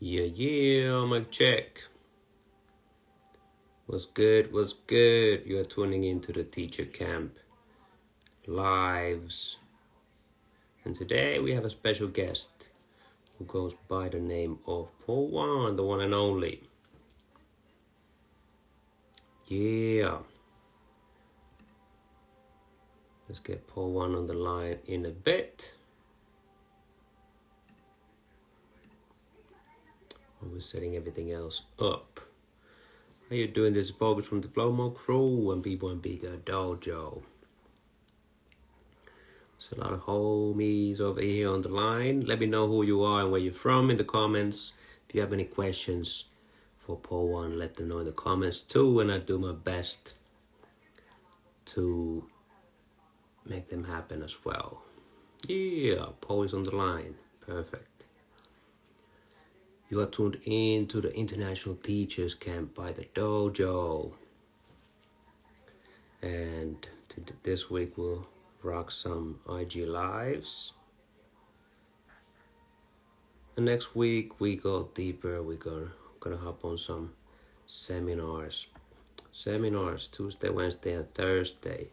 Yeah, mic check. What's good? What's good? You are tuning into the Teacher Camp Lives. And today we have a special guest who goes by the name of Poe One, the one and only. Yeah. Let's get Poe One on the line in a bit. We're setting everything else up. How you doing? This is Bogus from the Flowmo Crew and B1B Dojo. There's a lot of homies over here on the line. Let me know who you are and where you're from in the comments. If you have any questions for Poe One, let them know in the comments too, and I do my best to make them happen as well. Yeah, Poe is on the line. Perfect. You are tuned in to the International Teachers Camp by the Dojo. And this week we'll rock some IG Lives. And next week we go deeper. We're gonna hop on some seminars. Tuesday, Wednesday, and Thursday.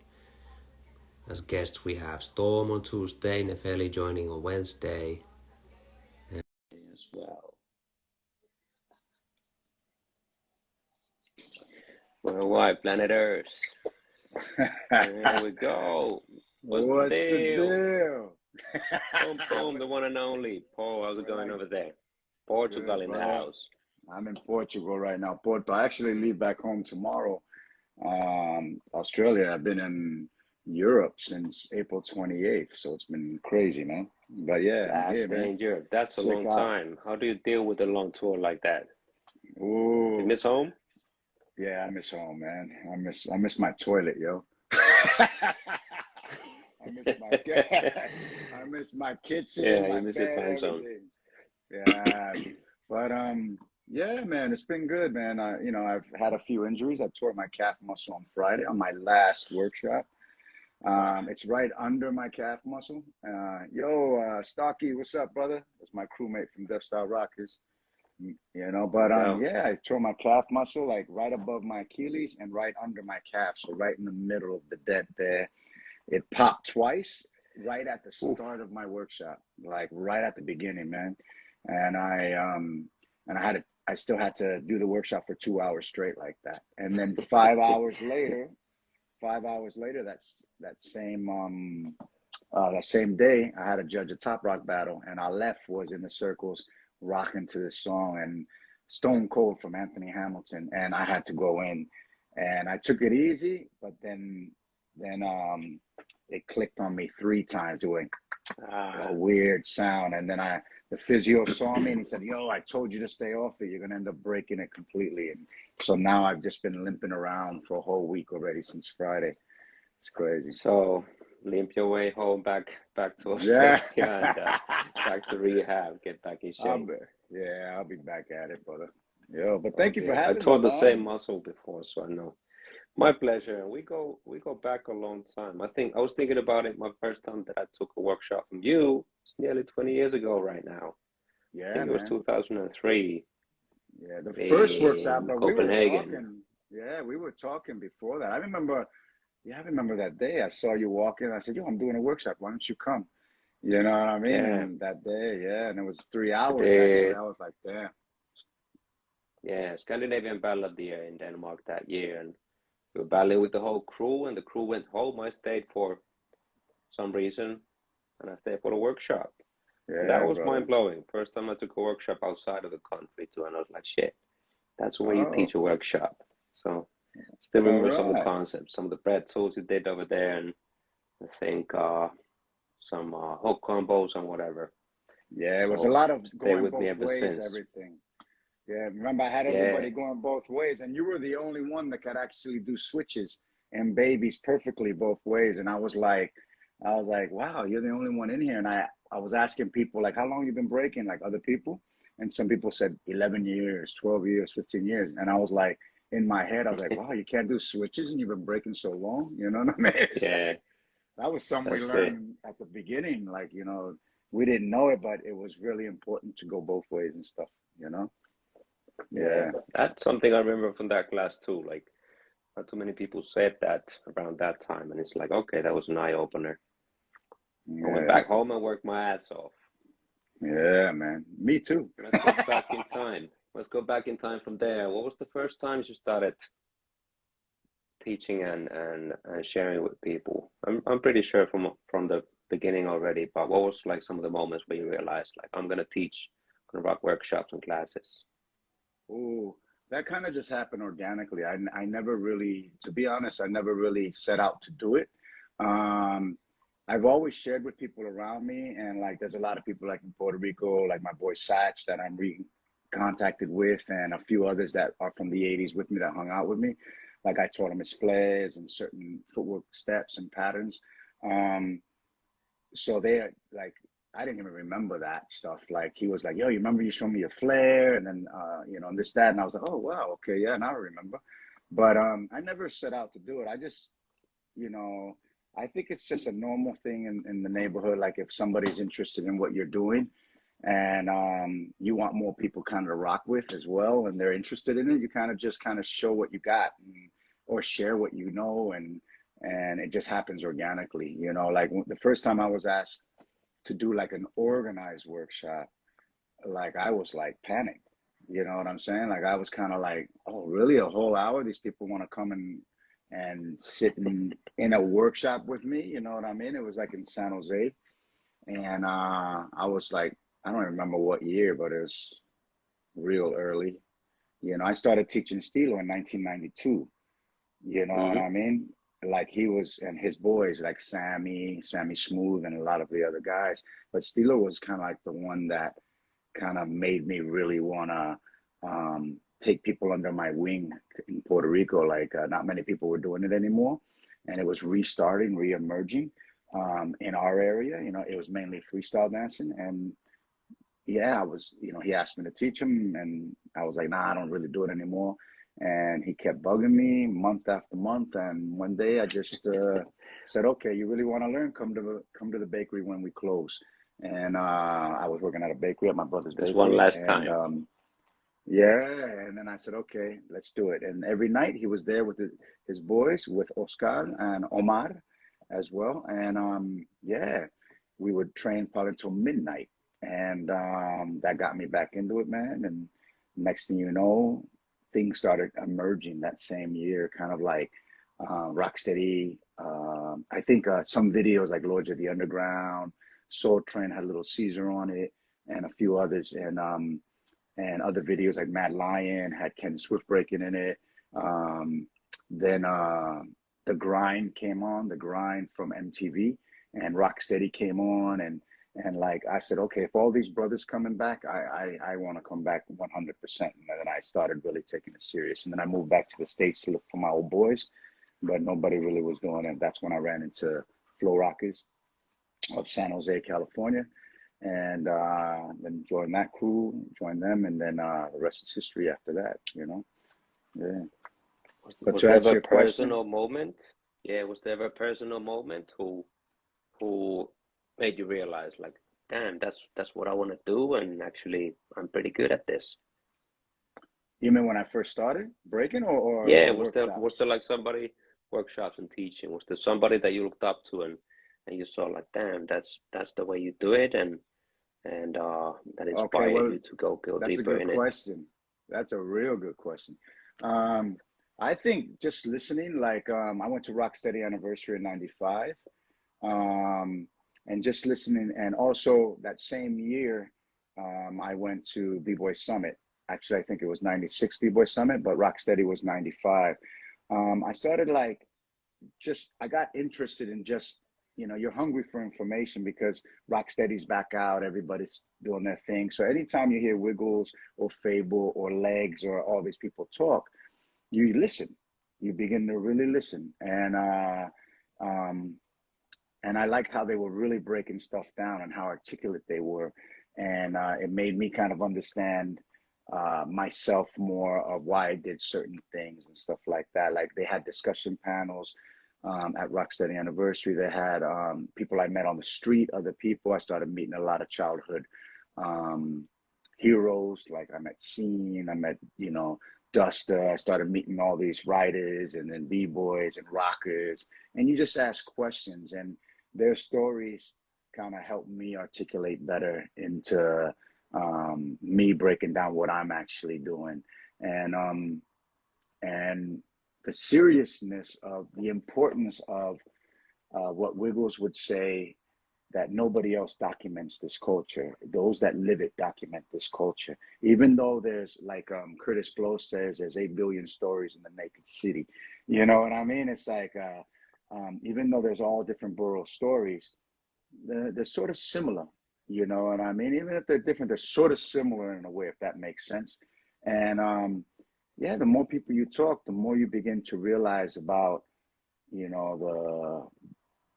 As guests we have Storm on Tuesday, Nefeli joining on Wednesday as well. Worldwide Planet Earth. There we go. What's the deal? Boom, the one and only. Paul, how's it going over there? Portugal Good, in the brother. house. I'm in Portugal right now. I actually leave back home tomorrow. Australia. I've been in Europe since April 28th, so it's been crazy, man. But yeah, I'm here, man. Europe. That's a long time. How do you deal with a long tour like that? Ooh. You miss home? Yeah, I miss home, man. I miss my toilet, yo. I miss my kitchen, Yeah, my you miss bed, your time zone. everything. Yeah, but yeah, man, it's been good, man. I've had a few injuries. I tore my calf muscle on Friday on my last workshop. It's right under my calf muscle. Stocky, what's up, brother? That's my crewmate from Death Star Rockers. Yeah, I tore my calf muscle like right above my Achilles and right under my calf, so right in the middle of the dent there. It popped twice right at the start of my workshop, like right at the beginning, man. And I still had to do the workshop for 2 hours straight like that. And then 5 hours later, that same day, I had to judge a Top Rock battle, and our left was in the circles rocking to this song and Stone Cold from Anthony Hamilton, and I had to go in, and I took it easy, but then it clicked on me 3 times doing a weird sound, and then the physio saw me and he said, "Yo, I told you to stay off it. You're gonna end up breaking it completely." And so now I've just been limping around for a whole week already since Friday. It's crazy. So limp your way home back to Australia and back to rehab, get back in shape. I'll be back at it, brother. But thank you for having me. I tore the same muscle before, so I know. My pleasure. We go back a long time. I was thinking about it. My first time that I took a workshop from you, it's nearly 20 years ago right now. Yeah, I think it was 2003. Yeah, the first workshop, but Copenhagen. we were talking before that. I remember that day. I saw you walking. I said, "Yo, I'm doing a workshop. Why don't you come?" You know what I mean? Yeah. And that day, and it was 3 hours actually. I was like, damn. Yeah, Scandinavian Ballad Year in Denmark that year, and we were battling with the whole crew, and the crew went home. I stayed for some reason, and I stayed for the workshop. Yeah, that was mind-blowing. First time I took a workshop outside of the country too, and I was like, shit, that's the way you teach a workshop. So still remember some of the concepts, some of the bread tools you did over there, and I think some hook combos and whatever. Yeah, it was a lot of going both ways, everything. Yeah, remember I had everybody going both ways, and you were the only one that could actually do switches and babies perfectly both ways. And I was like, wow, you're the only one in here. And I was asking people, like, how long you been breaking, like other people? And some people said 11 years, 12 years, 15 years. And I was like, in my head, I was like, wow, you can't do switches and you've been breaking so long? You know what I mean? Yeah. That was something we learned at the beginning, like, we didn't know it, but it was really important to go both ways and stuff, you know? Yeah, Yeah, that's something I remember from that class too. Like, not too many people said that around that time, and it's like, okay, that was an eye opener. I went yeah, back home and worked my ass off. yeah, man. Me too. Let's go back in time. Let's go back in time from there. What was the first time you started teaching and sharing with people? I'm pretty sure from the beginning already, but what was like some of the moments where you realized like I'm gonna teach, gonna rock workshops and classes? Oh, that kind of just happened organically. I never really, to be honest, I never really set out to do it. Um, I've always shared with people around me, and like there's a lot of people like in Puerto Rico, like my boy Satch that I'm re contacted with, and a few others that are from the 80s with me that hung out with me. Like I taught them his flares and certain footwork steps and patterns. Um, so they like I didn't even remember that stuff. Like he was like, "Yo, you remember you showed me your flare?" And then and this that, and I was like, "Oh wow, okay, yeah, now I remember." But I never set out to do it. I just you know, I think it's just a normal thing in the neighborhood. Like if somebody's interested in what you're doing, and you want more people kind of rock with as well, and they're interested in it, you kind of just kind of show what you got, or share what you know, and it just happens organically. Like the first time I was asked to do like an organized workshop, like I was like panicked. You know what I'm saying? Like I was kind of like, oh, really? A whole hour? These people want to come and sit in a workshop with me. You know what I mean? It was like in San Jose, and I was like, I don't remember what year, but it was real early. I started teaching Stilo in 1992. You know what Hmm. I mean? Like he was and his boys, like Sammy Smooth, and a lot of the other guys. But Stilo was kind of like the one that kind of made me really want to take people under my wing in Puerto Rico. Like not many people were doing it anymore, and it was restarting, re-emerging in our area. It was mainly freestyle dancing, and yeah, I was. He asked me to teach him, and I was like, nah, I don't really do it anymore. And he kept bugging me month after month, and one day I just said, okay, you really want to learn? Come to the bakery when we close. And I was working at a bakery, at my brother's Just one bakery, last and time. yeah, and then I said, okay, let's do it. And every night he was there with his boys, with Oscar and Omar as well. And yeah, we would train probably until midnight. And that got me back into it, man. And next thing you know, things started emerging that same year, kind of like Rocksteady. I think some videos like Lords of the Underground, Soul Train had a little Caesar on it, and a few others. And other videos like Mad Lion had Ken Swift breaking in it. Then The Grind came on, The Grind from MTV, and Rocksteady came on, and like I said, okay, if all these brothers coming back, I want to come back 100%. And then I started really taking it serious. And then I moved back to the States to look for my old boys, but nobody really was doing it. That's when I ran into Flow Rockers of San Jose, California, and then joined that crew, joined them, and then the rest is history after that. Yeah. But Was to there ever answer a your question, personal moment? Yeah, was there ever a personal moment who made you realize like, damn, that's what I want to do, and actually I'm pretty good at this. you mean when I first started breaking, Yeah, or was there workshops? like somebody workshops and teaching? Was there somebody that you looked up to and you saw like, damn, that's the way you do it, and that Okay, inspired well, you to go that's a deeper good in it? question. That's a real good question. Um, I think just listening, like I went to Rocksteady Anniversary in '95, um, and just listening. And also that same year, I went to B-Boy Summit. Actually, I think it was '96 B-Boy Summit, but Rocksteady was '95. I started like I got interested in just, you're hungry for information because Rocksteady's back out, everybody's doing their thing. So anytime you hear Wiggles or Fable or Legs or all these people talk, you listen. You begin to really listen. Um, and I liked how they were really breaking stuff down and how articulate they were, and it made me kind of understand myself more of why I did certain things and stuff like that. Like they had discussion panels at Rocksteady Anniversary. They had people I met on the street, other people. I started meeting a lot of childhood um, heroes. Like I met Scene, I met, you know, Duster. I started meeting all these writers and then B-boys and rockers. And you just ask questions, and their stories kind of helped me articulate better into me breaking down what I'm actually doing. And the seriousness of the importance of what Wiggles would say, that nobody else documents this culture. Those that live it document this culture. Even though there's, like Curtis Blow says, there's 8 billion stories in the naked city. You know what I mean? It's like, even though there's all different borough stories, they're sort of similar. You know what I mean? Even if they're different, they're sort of similar in a way, if that makes sense. And yeah, the more people you talk, the more you begin to realize about, you know,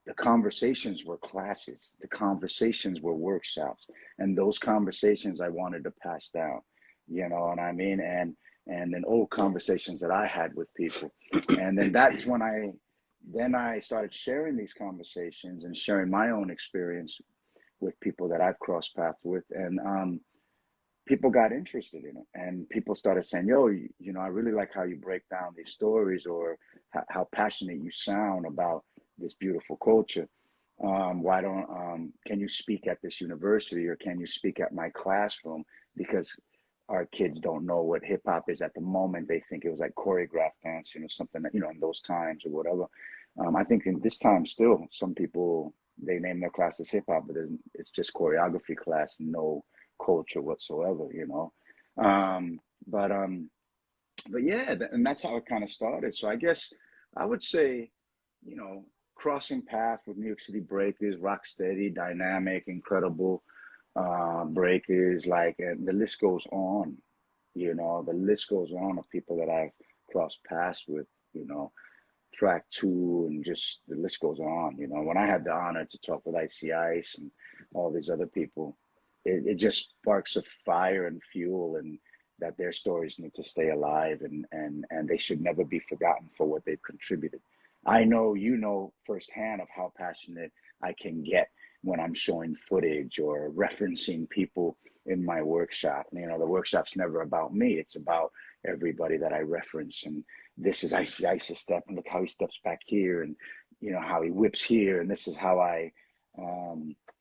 the conversations were classes, the conversations were workshops, and those conversations I wanted to pass down, you know what I mean? And then old conversations that I had with people. And then that's when I started sharing these conversations and sharing my own experience with people that I've crossed paths with. And people got interested in it, and people started saying, yo, you know, I really like how you break down these stories, or how passionate you sound about this beautiful culture. Why don't can you speak at this university, or can you speak at my classroom? Because our kids don't know what hip hop is at the moment. They think it was like choreographed dance, you know, something that, you know, in those times or whatever. I think in this time still, some people, they name their classes hip hop, but it's just choreography class, no culture whatsoever, you know. Um, but um, but yeah, and that's how it kind of started. So I guess I would say, you know, crossing paths with New York City breakers, Rocksteady, dynamic, incredible breakers, like, and the list goes on. You know, the list goes on of people that I've crossed paths with. You know, track two, and just the list goes on. You know, when I had the honor to talk with Icy Ice and all these other people, it just sparks a fire and fuel, and that their stories need to stay alive, and they should never be forgotten for what they've contributed. I know, you know, firsthand of how passionate I can get when I'm showing footage or referencing people in my workshop. You know, the workshop's never about me, it's about everybody that I reference. And this is Ice's step, and look how he steps back here, and you know how he whips here, and this is how I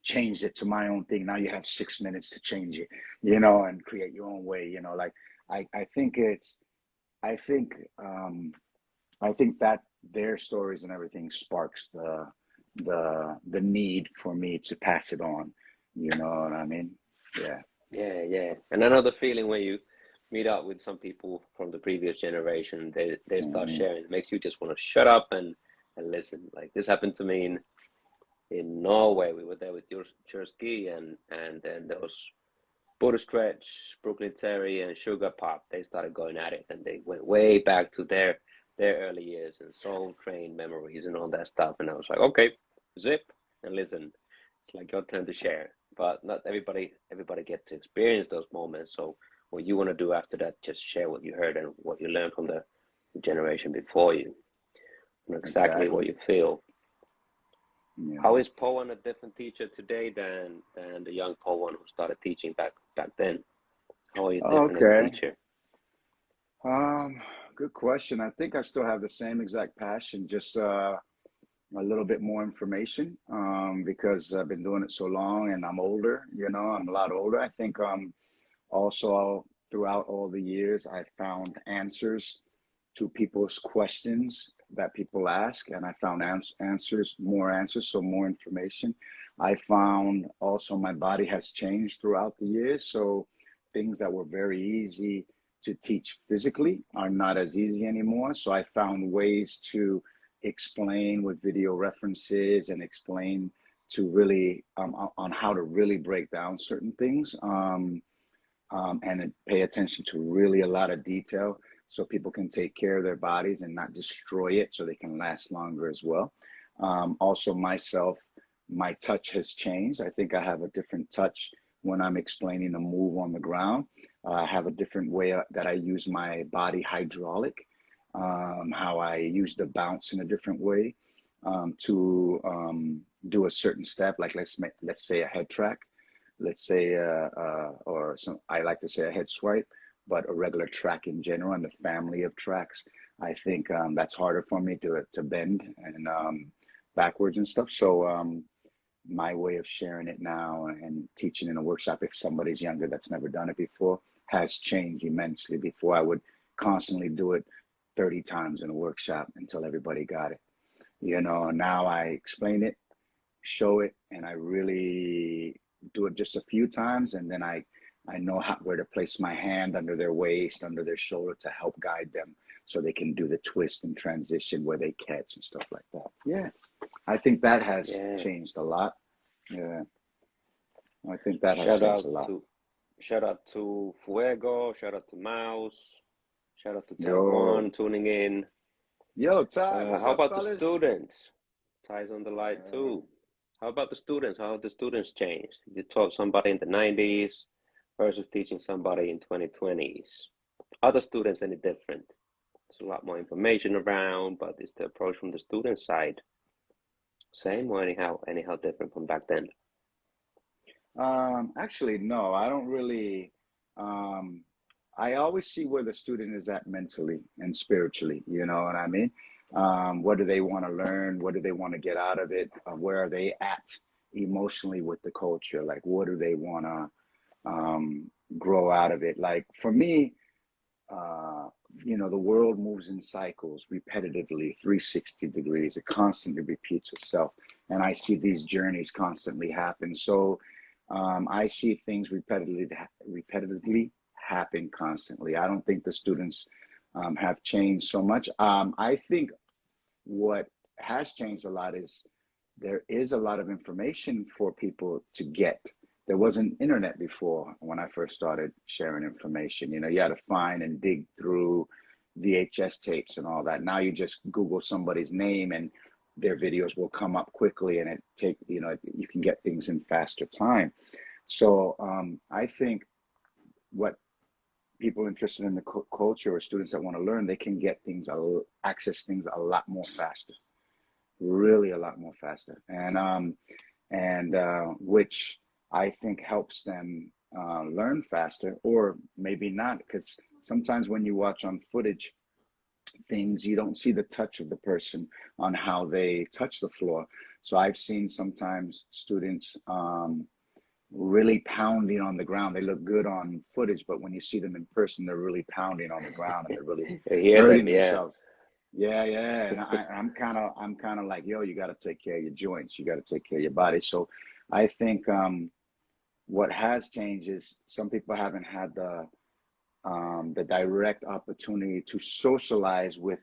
changed it to my own thing. Now you have 6 minutes to change it, you know, and create your own way. You know, like I think it's I think I think that their stories and everything sparks the need for me to pass it on. You know what I mean? Yeah. Yeah, yeah. And another feeling when you meet up with some people from the previous generation, they start Mm-hmm. sharing. It makes you just want to shut up and listen. Like this happened to me in Norway. We were there with Jersky, and then there was Buddha Stretch, Brooklyn Terry, and Sugar Pop. They started going at it, and they went way back to their early years and Soul Train memories and all that stuff. And I was like, okay, zip and listen. It's like your turn to share, but not everybody get to experience those moments. So what you want to do after that, just share what you heard and what you learned from the generation before you, and exactly what Exactly. you feel. You How know. is Poe One a different teacher today than the young Poe One who started teaching back then? How are you different as a Okay. teacher? Um, Good question. I think I still have the same exact passion, just a little bit more information. Because I've been doing it so long, and I'm older. You know, I'm a lot older. I think also throughout all the years, I found answers to people's questions that people ask, and I found answers, more answers, so more information. I found also my body has changed throughout the years, so things that were very easy to teach physically are not as easy anymore. So I found ways to explain with video references, and explain to really on how to really break down certain things. And pay attention to really a lot of detail, so people can take care of their bodies and not destroy it, so they can last longer as well. Also, myself, my touch has changed. I think I have a different touch when I'm explaining a move on the ground. I have a different way that I use my body hydraulic, how I use the bounce in a different way. to do a certain step, like let's say a head track, let's say or some, I like to say a head swipe, but a regular track in general and the family of tracks. I think that's harder for me to bend and backwards and stuff. So my way of sharing it now and teaching in a workshop, if somebody's younger that's never done it before, has changed immensely. Before I would constantly do it 30 times in a workshop until everybody got it. You know, now I explain it, show it, and I really do it just a few times, and then I know where to place my hand under their waist, under their shoulder to help guide them so they can do the twist and transition where they catch and stuff like that. Yeah, I think that has changed a lot. Yeah, I think that has changed a lot. Shout out to Fuego, shout out to Mouse, shout out to Poe One tuning in. Yo, Ty, how about the students? Ty's on the line too. How about the students? How have the students changed? You taught somebody in the 90s versus teaching somebody in 2020s. Are the students any different? There's a lot more information around, but is the approach from the student side same or anyhow different from back then? Actually, no, I don't really. I always see where the student is at mentally and spiritually, you know what I mean? What do they want to learn? What do they want to get out of it? Where are they at emotionally with the culture? Like, what do they want to grow out of it? Like, for me, you know, the world moves in cycles repetitively, 360 degrees. It constantly repeats itself. And I see these journeys constantly happen. So I see things repetitively happen constantly. I don't think the students have changed so much. I think what has changed a lot is there is a lot of information for people to get. There wasn't internet before when I first started sharing information. You know, you had to find and dig through VHS tapes and all that. Now you just Google somebody's name and their videos will come up quickly, and you can get things in faster time. So I think what people interested in the culture or students that want to learn, they can get things, access things a lot more faster, really a lot more faster. And which I think helps them learn faster, or maybe not, because sometimes when you watch on footage things, you don't see the touch of the person on how they touch the floor. So I've seen sometimes students really pounding on the ground. They look good on footage, but when you see them in person, they're really pounding on the ground and they're really hurting themselves. Yeah. And I'm kind of like, yo, you got to take care of your joints. You got to take care of your body. So I think what has changed is some people haven't had the direct opportunity to socialize with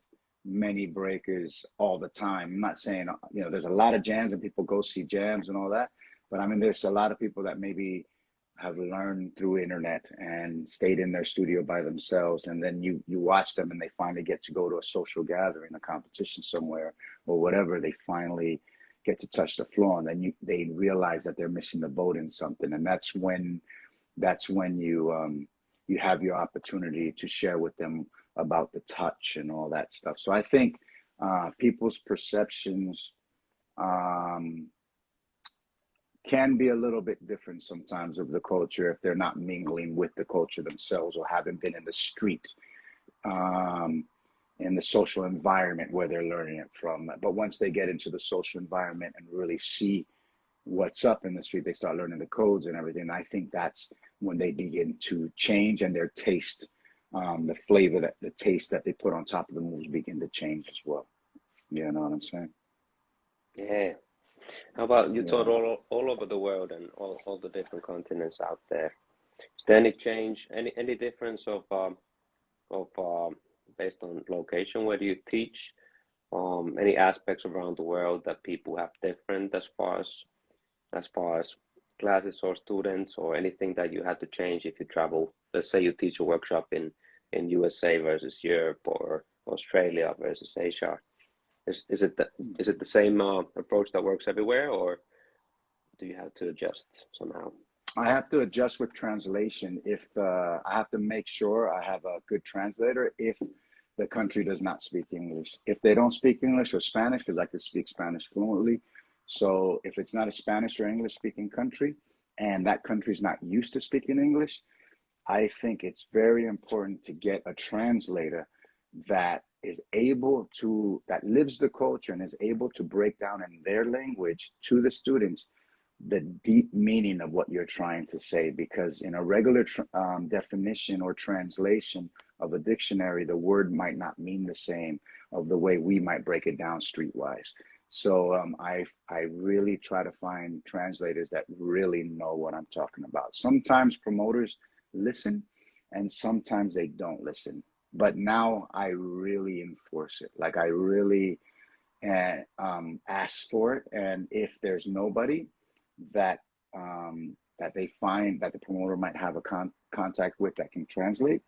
many breakers all the time. I'm not saying, you know, there's a lot of jams and people go see jams and all that, but I mean, there's a lot of people that maybe have learned through internet and stayed in their studio by themselves, and then you watch them and they finally get to go to a social gathering, a competition somewhere or whatever. They finally get to touch the floor, and then they realize that they're missing the boat in something, and that's when you have your opportunity to share with them about the touch and all that stuff. So I think people's perceptions can be a little bit different sometimes of the culture if they're not mingling with the culture themselves or haven't been in the street, in the social environment where they're learning it from. But once they get into the social environment and really see what's up in the street, they start learning the codes and everything. I think that's when they begin to change, and their taste, the flavor, the taste that they put on top of the moves begin to change as well. You know what I'm saying? Yeah. How about you taught all over the world and all the different continents out there? Is there any change, any difference of based on location where do you teach? Any aspects around the world that people have different as far as classes or students, or anything that you had to change if you travel? Let's say you teach a workshop in USA versus Europe, or Australia versus Asia. Is it the same approach that works everywhere, or do you have to adjust somehow? I have to adjust with translation. I have to make sure I have a good translator if the country does not speak English. If they don't speak English or Spanish, because I could speak Spanish fluently. So if it's not a Spanish or English speaking country, and that country's not used to speaking English, I think it's very important to get a translator that is able to, that lives the culture and is able to break down in their language to the students the deep meaning of what you're trying to say. Because in a regular definition or translation of a dictionary, the word might not mean the same of the way we might break it down streetwise. So I really try to find translators that really know what I'm talking about. Sometimes promoters listen and sometimes they don't listen. But now I really enforce it. Like I really ask for it. And if there's nobody that that they find that the promoter might have a contact with that can translate,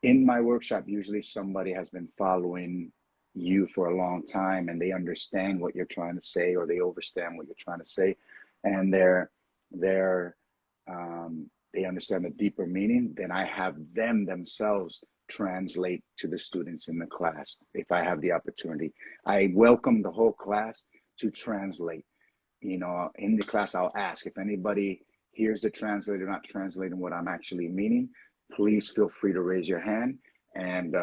in my workshop, usually somebody has been following you for a long time and they understand what you're trying to say, or they understand what you're trying to say, and they understand the deeper meaning. Then I have them themselves translate to the students in the class if I have the opportunity. I welcome the whole class to translate. You know, in the class, I'll ask if anybody hears the translator not translating what I'm actually meaning, please feel free to raise your hand and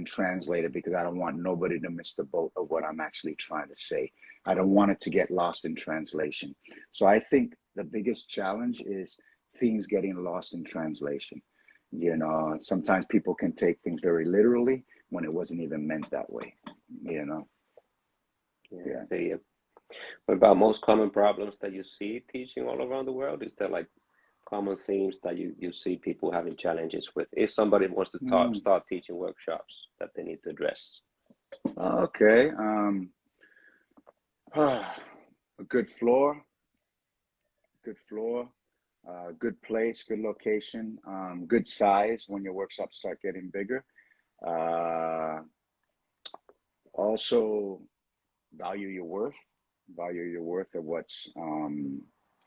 translate it, because I don't want nobody to miss the boat of what I'm actually trying to say. I don't want it to get lost in translation. So I think the biggest challenge is things getting lost in translation. You know, sometimes people can take things very literally when it wasn't even meant that way, you know? Yeah. Yeah. What about most common problems that you see teaching all around the world? Is there like common themes that you see people having challenges with? If somebody wants to start teaching workshops that they need to address? Okay. A good floor, good place, good location, good size when your workshops start getting bigger. Also value your worth of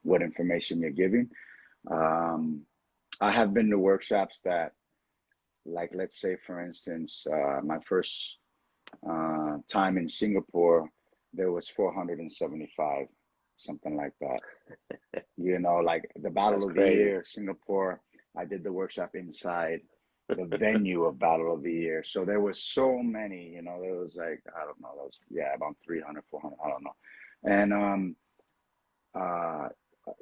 what information you're giving. I have been to workshops that, like, let's say for instance, my first time in Singapore, there was 475, something like that. You know, like the Battle of the Year, Singapore, I did the workshop inside the venue of Battle of the Year. So there was so many, you know, there was like, I don't know, there was, yeah, about 300, 400, I don't know. And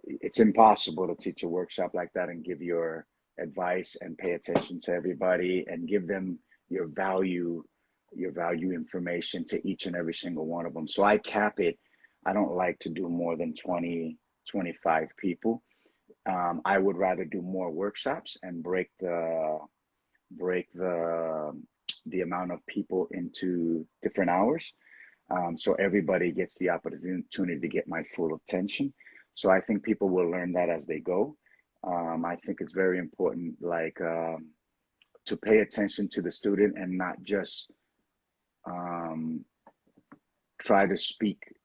it's impossible to teach a workshop like that and give your advice and pay attention to everybody and give them your value information to each and every single one of them. So I cap it. I don't like to do more than 20, 25 people. I would rather do more workshops and break the amount of people into different hours, so everybody gets the opportunity to get my full attention. So I think people will learn that as they go. I think it's very important, like, to pay attention to the student and not just try to speak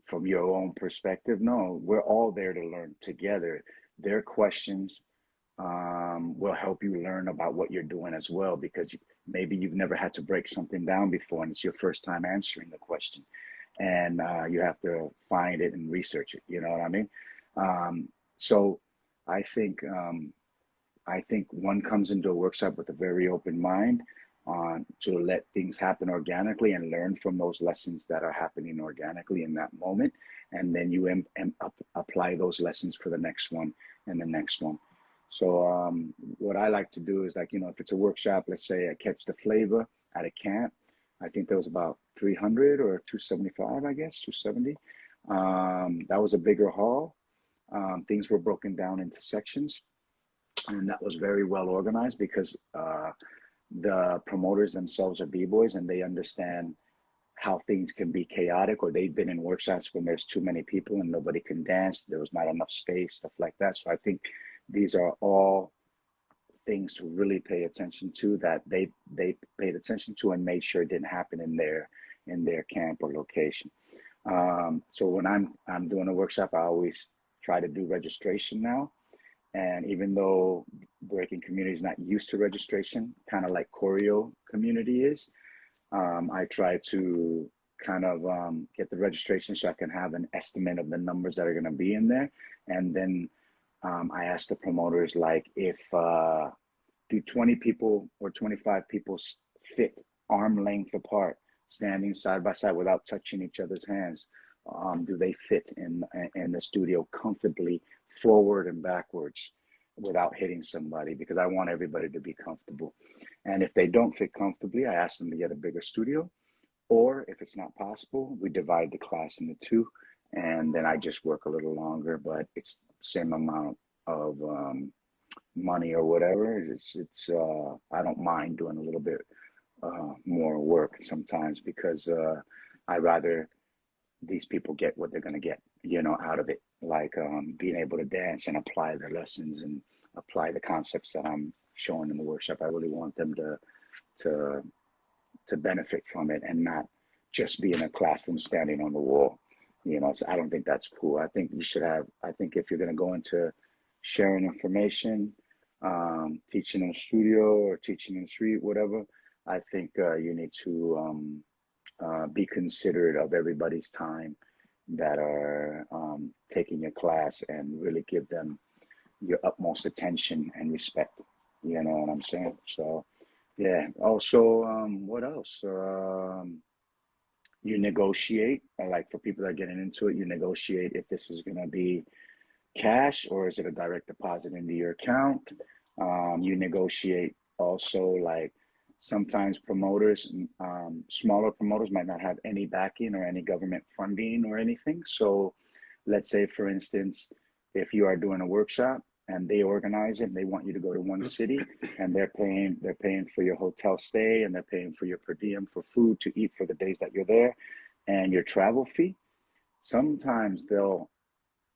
from your own perspective. No, we're all there to learn together. Their questions will help you learn about what you're doing as well, because maybe you've never had to break something down before and it's your first time answering the question, and you have to find it and research it. You know what I mean? So I think one comes into a workshop with a very open mind to let things happen organically and learn from those lessons that are happening organically in that moment. And then you apply those lessons for the next one and the next one. So what I like to do is, like, you know, if it's a workshop, let's say I Catch the Flavor at a camp, I think there was about 300 or 275, I guess, 270. That was a bigger hall. Things were broken down into sections, and that was very well organized because the promoters themselves are b-boys and they understand how things can be chaotic, or they've been in workshops when there's too many people and nobody can dance, there was not enough space, stuff like that. So I think these are all things to really pay attention to, that they paid attention to and made sure it didn't happen in their camp or location. So when I'm doing a workshop, I always try to do registration now. And even though breaking community is not used to registration, kind of like choreo community is. I try to kind of get the registration so I can have an estimate of the numbers that are going to be in there. And then I ask the promoters, like, if do 20 people or 25 people fit arm length apart, standing side by side without touching each other's hands? Do they fit in the studio comfortably forward and backwards without hitting somebody? Because I want everybody to be comfortable. And if they don't fit comfortably, I ask them to get a bigger studio. Or if it's not possible, we divide the class into two, and then I just work a little longer, but it's the same amount of money or whatever. It's I don't mind doing a little bit more work sometimes, because I rather these people get what they're going to get, out of it, like being able to dance and apply their lessons and apply the concepts that I'm showing in the workshop. I really want them to benefit from it and not just be in a classroom standing on the wall. So I don't think that's cool. I think I think if you're going to go into sharing information, teaching in a studio or teaching in the street, whatever, I think you need to be considerate of everybody's time that are taking your class, and really give them your utmost attention and respect. You know what I'm saying? So, yeah. Also, what else? You negotiate, like for people that are getting into it, you negotiate if this is going to be cash or is it a direct deposit into your account. You negotiate also, like sometimes promoters, smaller promoters might not have any backing or any government funding or anything. So let's say, for instance, if you are doing a workshop and they organize it and they want you to go to one city, and they're paying for your hotel stay, and they're paying for your per diem for food to eat for the days that you're there, and your travel fee, sometimes they'll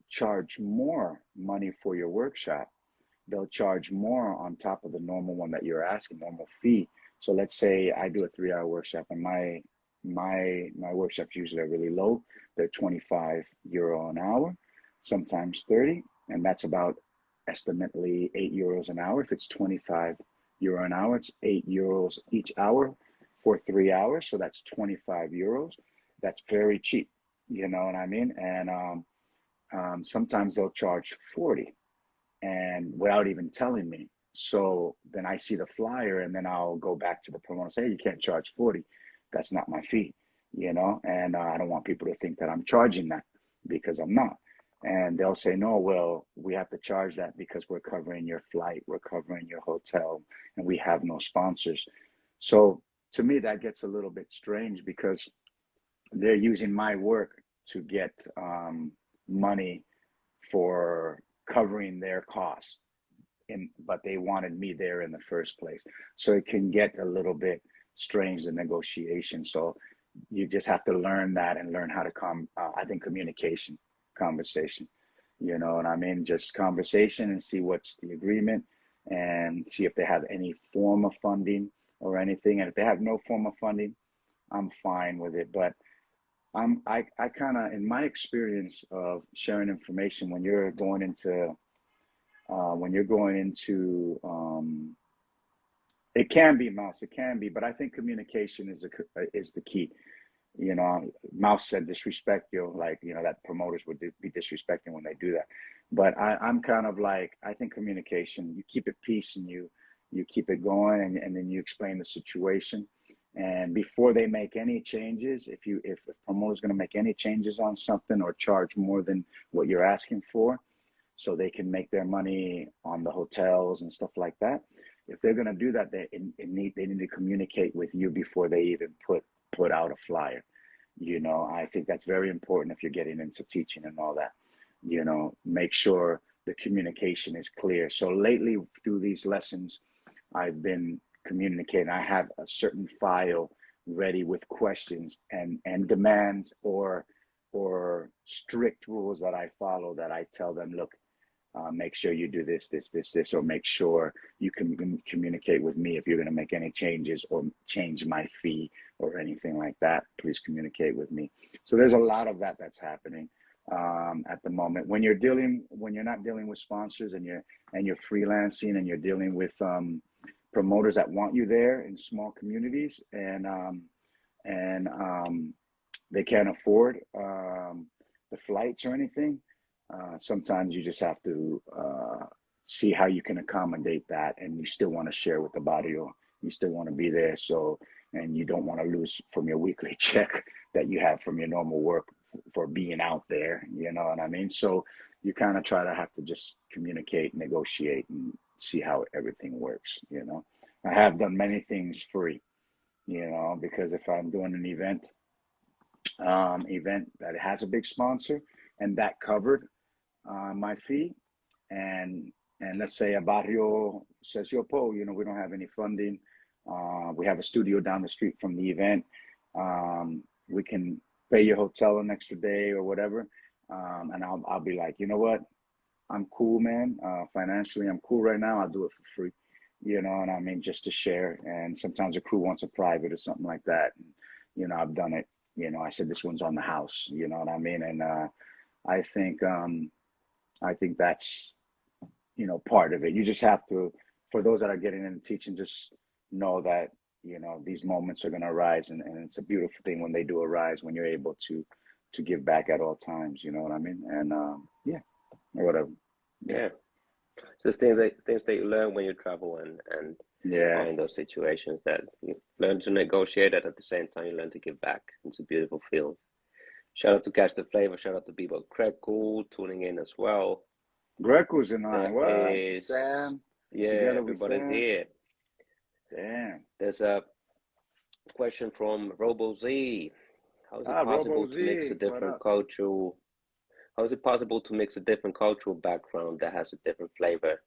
charge more money for your workshop. They'll charge more on top of the normal one that you're asking, normal fee. So let's say I do a 3-hour workshop, and my workshops usually are really low. They're €25 an hour, sometimes 30, and that's about estimately €8 an hour. If it's €25 an hour, it's €8 each hour for 3 hours. So that's €25. That's very cheap. You know what I mean? And sometimes they'll charge 40, and without even telling me. So then I see the flyer, and then I'll go back to the promoter and say, hey, you can't charge 40. That's not my fee, and I don't want people to think that I'm charging that, because I'm not. And they'll say, no, well, we have to charge that because we're covering your flight, we're covering your hotel, and we have no sponsors. So to me, that gets a little bit strange, because they're using my work to get money for covering their costs, but they wanted me there in the first place. So it can get a little bit strange, the negotiation. So you just have to learn that and learn how to I think conversation, you know what I mean? Just conversation, and see what's the agreement, and see if they have any form of funding or anything. And if they have no form of funding, I'm fine with it. But I kind of, in my experience of sharing information, when you're going into it can be, Mouse, it can be, but I think communication is the key. Mouse said disrespect, that promoters would be disrespecting when they do that. But I'm kind of like, I think communication, you keep it peace, and you keep it going, and then you explain the situation. And before they make any changes, if a promoter is going to make any changes on something or charge more than what you're asking for, so they can make their money on the hotels and stuff like that, if they're going to do that, they need to communicate with you before they even put out a flyer. I think that's very important if you're getting into teaching and all that. Make sure the communication is clear. So lately, through these lessons, I've been communicating. I have a certain file ready with questions and demands or strict rules that I follow, that I tell them, look, make sure you do this, or make sure you can communicate with me if you're going to make any changes or change my fee or anything like that. Please communicate with me. So there's a lot of that's happening. at the moment. When you're not dealing with sponsors and you're freelancing and you're dealing with promoters that want you there in small communities and they can't afford the flights or anything. Sometimes you just have to see how you can accommodate that, and you still want to share with the barrio. You still want to be there, and you don't want to lose from your weekly check that you have from your normal work for being out there. You know what I mean? So you kind of try to have to just communicate, negotiate, and see how everything works. I have done many things free. Because if I'm doing an event that has a big sponsor and that covered my fee, and let's say a barrio says, "Yo, Poe, we don't have any funding. We have a studio down the street from the event. We can pay your hotel an extra day or whatever." And I'll be like, you know what? I'm cool, man. Financially, I'm cool right now. I'll do it for free. And I mean, just to share. And sometimes a crew wants a private or something like that. And, I've done it. I said, this one's on the house. You know what I mean? And I think that's, part of it. You just have to, for those that are getting into teaching, just know that, these moments are going to arise. And it's a beautiful thing when they do arise, when you're able to give back at all times. You know what I mean? And yeah, or whatever. Yeah. So things that you learn when you travel and yeah, are in those situations, that you learn to negotiate, and at the same time you learn to give back. It's a beautiful feeling. Shout out to Catch the Flavor. Shout out to Bebo Kreku tuning in as well. Greco's in line. There What? is, Sam? yeah, Together with everybody's Sam? here. Damn. There's a question from Robo Z. How is it possible Robo to mix a Z, what different up? cultural? How is it possible to mix a different cultural background that has a different flavor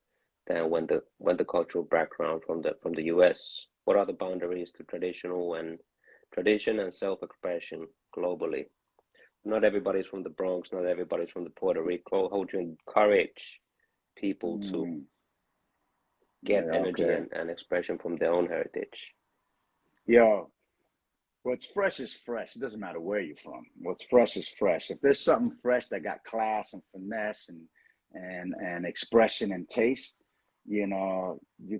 than when the cultural background from the US? What are the boundaries to tradition and self-expression globally? Not everybody's from the Bronx, not everybody's from the Puerto Rico. How would you encourage people to get Yeah, energy okay. and expression from their own heritage? Yo, what's fresh is fresh. It doesn't matter where you're from. What's fresh is fresh. If there's something fresh that got class and finesse and expression and taste, you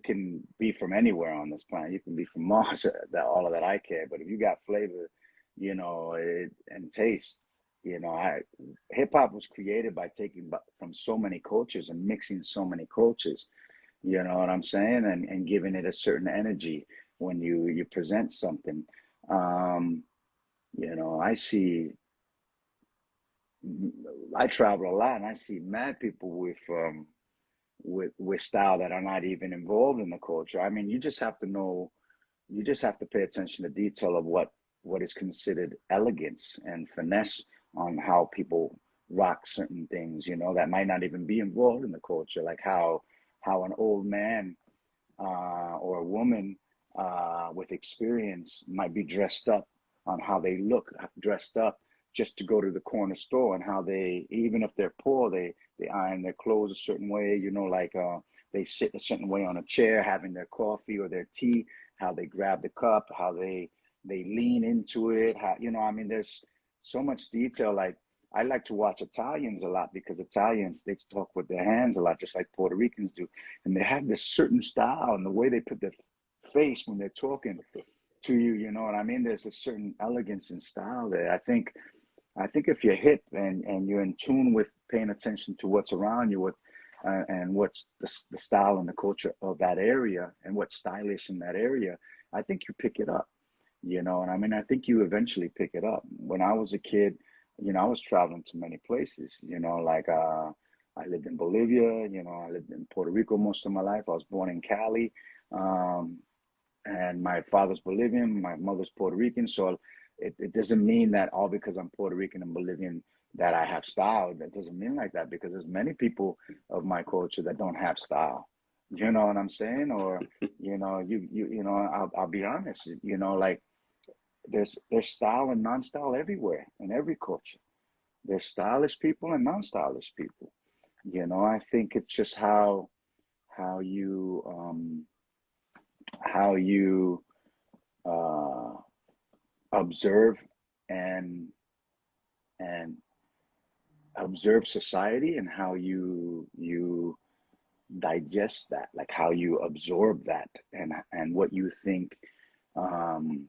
can be from anywhere on this planet. You can be from Mars. All of that I care. But if you got flavor, and taste, hip hop was created by taking from so many cultures and mixing so many cultures. You know what I'm saying? And giving it a certain energy when you present something. Um, I travel a lot and I see mad people with style that are not even involved in the culture. I mean, you just have to know, you just have to pay attention to detail of what is considered elegance and finesse on how people rock certain things, that might not even be involved in the culture, like how an old man or a woman with experience might be dressed up, on how they look dressed up just to go to the corner store, and how they, even if they're poor, they iron their clothes a certain way, like they sit a certain way on a chair having their coffee or their tea, how they grab the cup, how they lean into it, how, I mean, there's so much detail. Like, I like to watch Italians a lot, because Italians, they talk with their hands a lot, just like Puerto Ricans do. And they have this certain style, and the way they put their face when they're talking to you, you know what I mean? There's a certain elegance and style there. I think if you're hip and you're in tune with paying attention to what's around you, and what's the style and the culture of that area, and what's stylish in that area, I think you pick it up. And I mean, I think you eventually pick it up. When I was a kid, I was traveling to many places, like I lived in Bolivia, I lived in Puerto Rico most of my life. I was born in Cali, um, and my father's Bolivian, my mother's Puerto Rican. So it doesn't mean that all because I'm Puerto Rican and Bolivian that I have style. That doesn't mean like that, because there's many people of my culture that don't have style. You know what I'm saying? Or, I'll be honest, like, there's style and non-style everywhere in every culture. There's stylish people and non-stylish people. I think it's just how you uh, observe and and observe society and how you digest that, like how you absorb that, and what you think, um,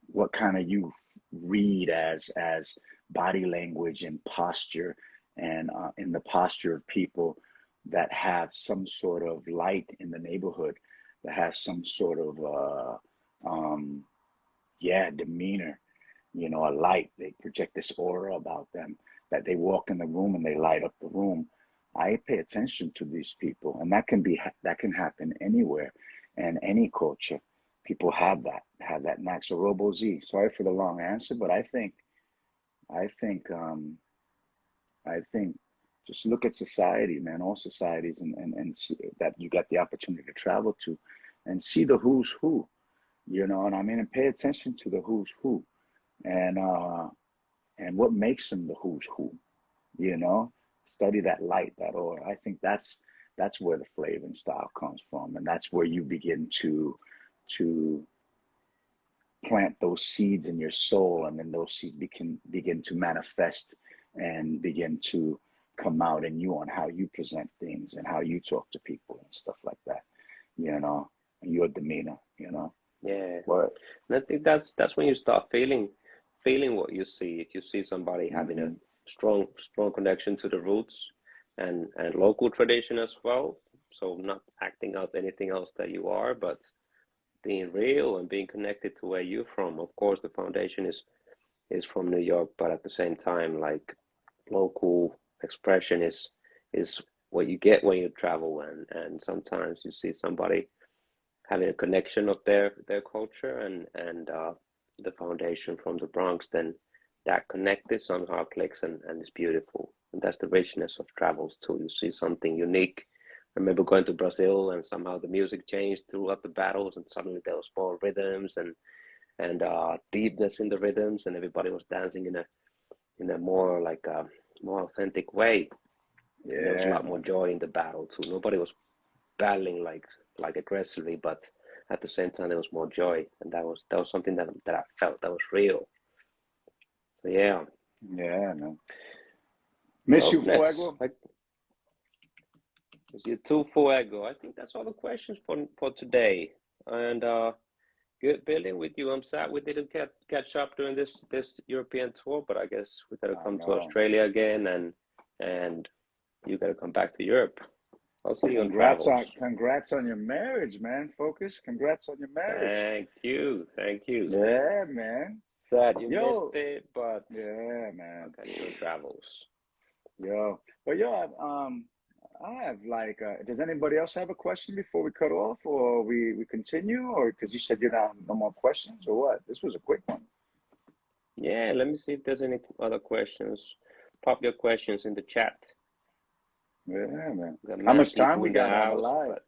what kind of you read as body language and posture, and in the posture of people that have some sort of light in the neighborhood, that have some sort of demeanor, a light. They project this aura about them, that they walk in the room and they light up the room. I pay attention to these people, and that can happen anywhere and any culture. People have that knack. So Robo Z, sorry for the long answer, but I think I think just look at society, man, all societies, and see that you got the opportunity to travel to, and see the who's who, and I mean, and pay attention to the who's who, and what makes them the who's who, you know. Study that light, that aura. I think that's where the flavor and style comes from, and that's where you begin to plant those seeds in your soul, and then those seeds begin to manifest and begin to come out in you on how you present things and how you talk to people and stuff like that, and your demeanor, Yeah. But And I think that's when you start feeling what you see. If you see somebody having a mm-hmm, strong connection to the roots and local tradition as well, so not acting out anything else that you are, but being real and being connected to where you're from. Of course, the foundation is from New York, but at the same time, like local expression is what you get when you travel, and sometimes you see somebody having a connection of their culture and the foundation from the Bronx, then that connected somehow clicks and it's beautiful. And that's the richness of travels too. You see something unique. I remember going to Brazil and somehow the music changed throughout the battles, and suddenly there was more rhythms and deepness in the rhythms, and everybody was dancing in a more like a more authentic way. And there was a yeah, lot more man. joy in the battle too. Nobody was battling like aggressively, but at the same time there was more joy, and that was something that I felt that was real. So yeah. Yeah, man. Miss Well, you, next, Fuego. like is you too, Fuego. I think that's all the questions for today. And good building with you. I'm sad we didn't catch up during this European tour, but I guess we gotta I come to know. Australia again, and you gotta come back to Europe. I'll see you on Congrats travels. on congrats on your marriage, man. Focus. Congrats on your marriage. Thank you. Yeah, man. Sad you missed Yo. it, but Yeah, I'll man. catch you on travels. Yo. But yo, I have like does anybody else have a question before we cut off, or we continue, or because you said you don't have no more questions, or what? This was a quick one. Yeah, let me see if there's any other questions. Pop your questions in the chat. Yeah, man. We got How mad much time people we in the got on the house, live? but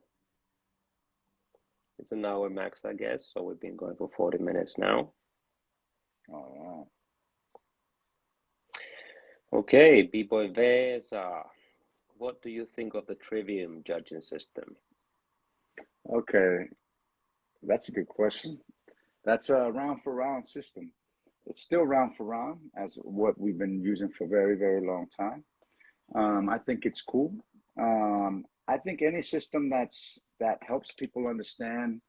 it's an hour max, I guess. So we've been going for 40 minutes now. All right. Okay, B-Boy Vesa, what do you think of the Trivium judging system? Okay, that's a good question. That's a round for round system. It's still round for round as what we've been using for a very, very long time. I think it's cool. I think any system that helps people understand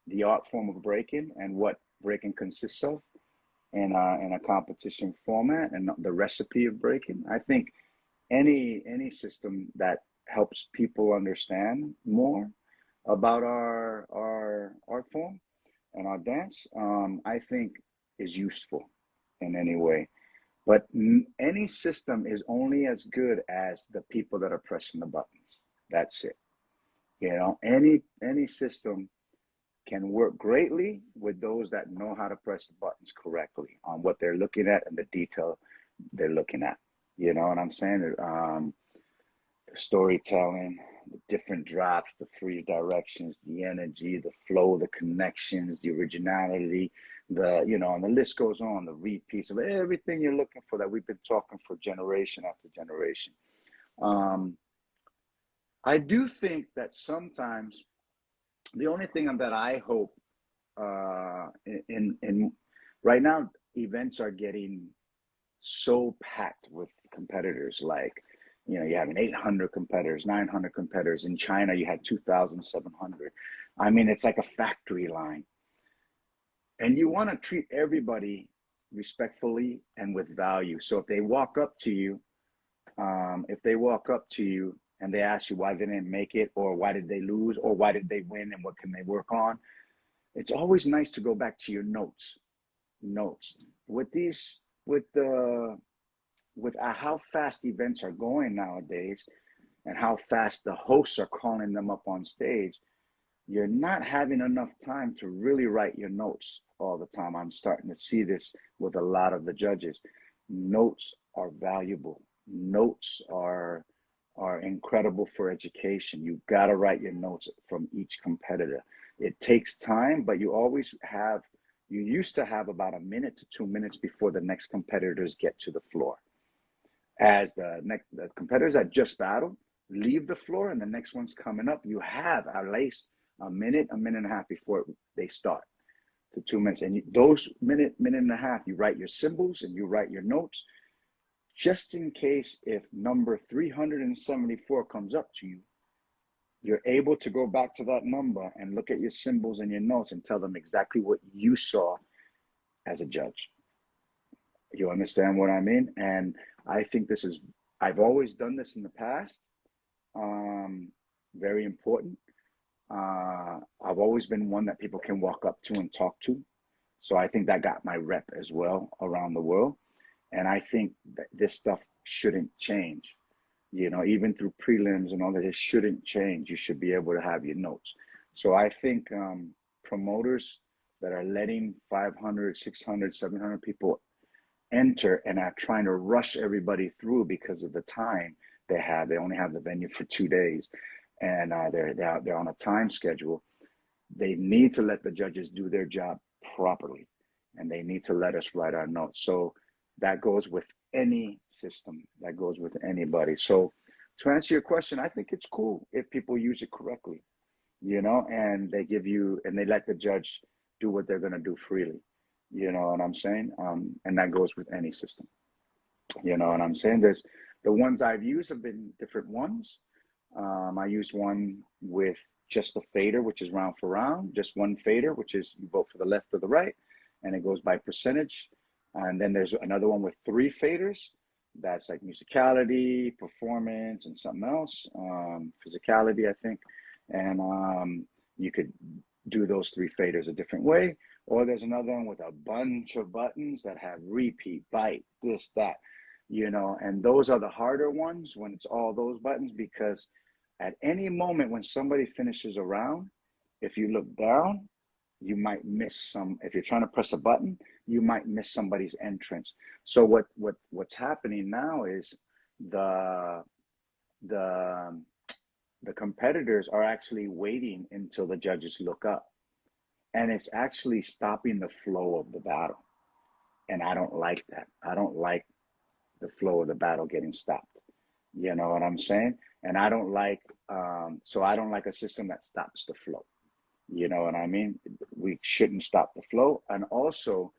the art form of breaking and what breaking consists of in a competition format and the recipe of breaking. I think any system that helps people understand more about our art form and our dance, I think is useful in any way. But any system is only as good as the people that are pressing the buttons. That's it. Any system can work greatly with those that know how to press the buttons correctly on what they're looking at and the detail they're looking at. You know what I'm saying? The storytelling, the different drops, the free directions, the energy, the flow, the connections, the originality, and the list goes on, the repeats of everything you're looking for that we've been talking for generation after generation. I do think that sometimes the only thing that I hope in right now, events are getting so packed with competitors. Like, you know, you have 800 competitors, 900 competitors. In China, you had 2,700. I mean, it's like a factory line. And you want to treat everybody respectfully and with value. So if they walk up to you, and they ask you why they didn't make it, or why did they lose, or why did they win, and what can they work on, it's always nice to go back to your notes. With these, with how fast events are going nowadays, and how fast the hosts are calling them up on stage, you're not having enough time to really write your notes all the time. I'm starting to see this with a lot of the judges. Notes are valuable. Notes are incredible for education. You got to write your notes from each competitor. It takes time, but you used to have about a minute to 2 minutes before the next competitors get to the floor. As the competitors that just battled leave the floor and the next one's coming up, you have at least a minute and a half before they start, to 2 minutes. And those minute and a half, you write your symbols and you write your notes, just in case if number 374 comes up to you, you're able to go back to that number and look at your symbols and your notes and tell them exactly what you saw as a judge. You understand what I mean? And I think I've always done this in the past. Very important. I've always been one that people can walk up to and talk to. So I think that got my rep as well around the world. And I think that this stuff shouldn't change. You know, even through prelims and all that, it shouldn't change. You should be able to have your notes. So I think promoters that are letting 500, 600, 700 people enter and are trying to rush everybody through because of the time they only have the venue for 2 days, and they're on a time schedule. They need to let the judges do their job properly, and they need to let us write our notes. So that goes with any system, that goes with anybody. So to answer your question, I think it's cool if people use it correctly, you know, and they let the judge do what they're going to do freely. You know what I'm saying? And that goes with any system. You know what I'm saying? The ones I've used have been different ones. I used one with just a fader, which is round for round, just one fader, which is you vote for the left or the right, and it goes by percentage. And then there's another one with 3 faders. That's like musicality, performance, and something else. Physicality, I think. And you could do those 3 faders a different way. Or there's another one with a bunch of buttons that have repeat, bite, this, that, you know, and those are the harder ones when it's all those buttons, because at any moment when somebody finishes a round, if you look down, you might miss some. If you're trying to press a button, you might miss somebody's entrance. So what's happening now is the competitors are actually waiting until the judges look up. And it's actually stopping the flow of the battle. And I don't like that. I don't like the flow of the battle getting stopped. You know what I'm saying? And I don't like, so I don't like a system that stops the flow. You know what I mean? We shouldn't stop the flow. And also,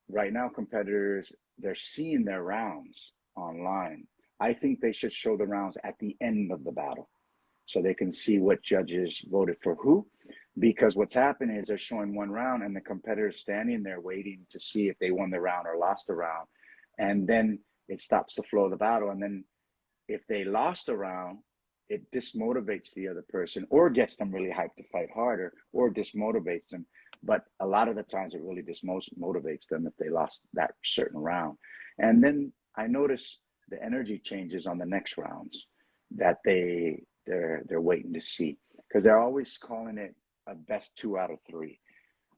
right now, competitors, they're seeing their rounds online. I think they should show the rounds at the end of the battle so they can see what judges voted for who. Because what's happening is they're showing one round and the competitor's standing there waiting to see if they won the round or lost the round. And then it stops the flow of the battle. And then if they lost a round, it dismotivates the other person or gets them really hyped to fight harder or dismotivates them. But a lot of the times it really dismotivates them if they lost that certain round. And then I notice the energy changes on the next rounds that they're waiting to see, because they're always calling it a best 2 out of 3.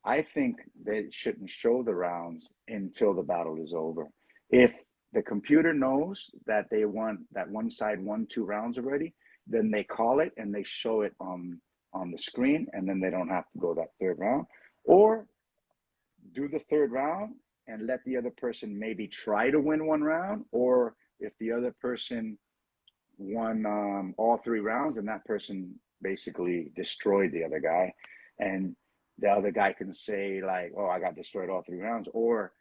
I think they shouldn't show the rounds until the battle is over. If the computer knows that they won, that one side won 2 rounds already, then they call it and they show it on the screen, and then they don't have to go that 3rd round. Or do the 3rd round and let the other person maybe try to win 1 round, or if the other person won all 3 rounds, and that person basically destroyed the other guy, and the other guy can say like, oh, I got destroyed all 3 rounds. Or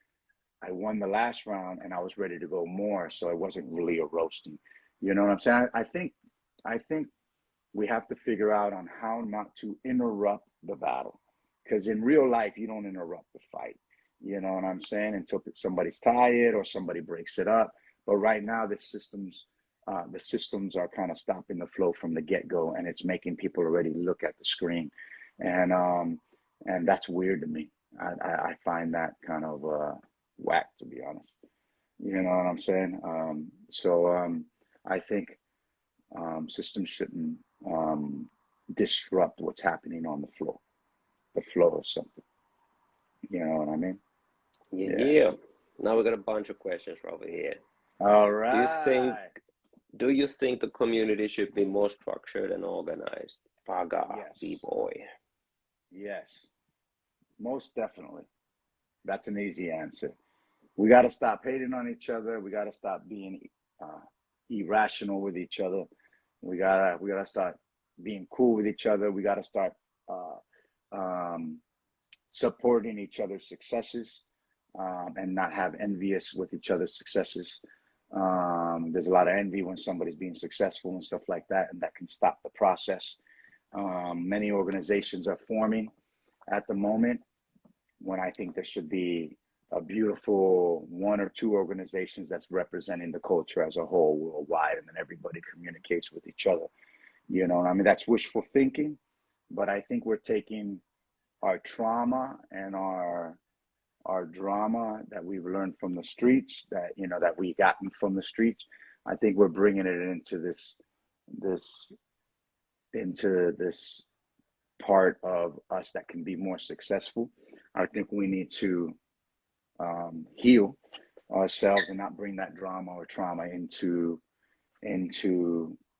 I won the last round and I was ready to go more, so it wasn't really a roasting. You know what I'm saying? I think we have to figure out on how not to interrupt the battle, because in real life you don't interrupt the fight. You know what I'm saying? Until somebody's tired or somebody breaks it up. But right now the systems are kind of stopping the flow from the get go, and it's making people already look at the screen, and that's weird to me. I find that kind of whack, to be honest. You know what I'm saying? I think systems shouldn't disrupt what's happening on the flow of something. You know what I mean? Yeah, Yeah. yeah. Now we got a bunch of questions over here. All Do you think right. do you think the community should be more structured and organized? Paga, Yes. B-boy. Yes. Most definitely. That's an easy answer. We got to stop hating on each other. We got to stop being irrational with each other. We gotta start being cool with each other. We gotta start uh, um, supporting each other's successes, and not have envious with each other's successes. There's a lot of envy when somebody's being successful and stuff like that, and that can stop the process. Many organizations are forming at the moment when I think there should be a beautiful one or two organizations that's representing the culture as a whole worldwide, and then everybody communicates with each other. You know, I mean, that's wishful thinking, but I think we're taking our trauma and our drama that we've learned from the streets, that that we gotten from the streets. I think we're bringing it this into this part of us that can be more successful. I think we need to heal ourselves and not bring that drama or trauma into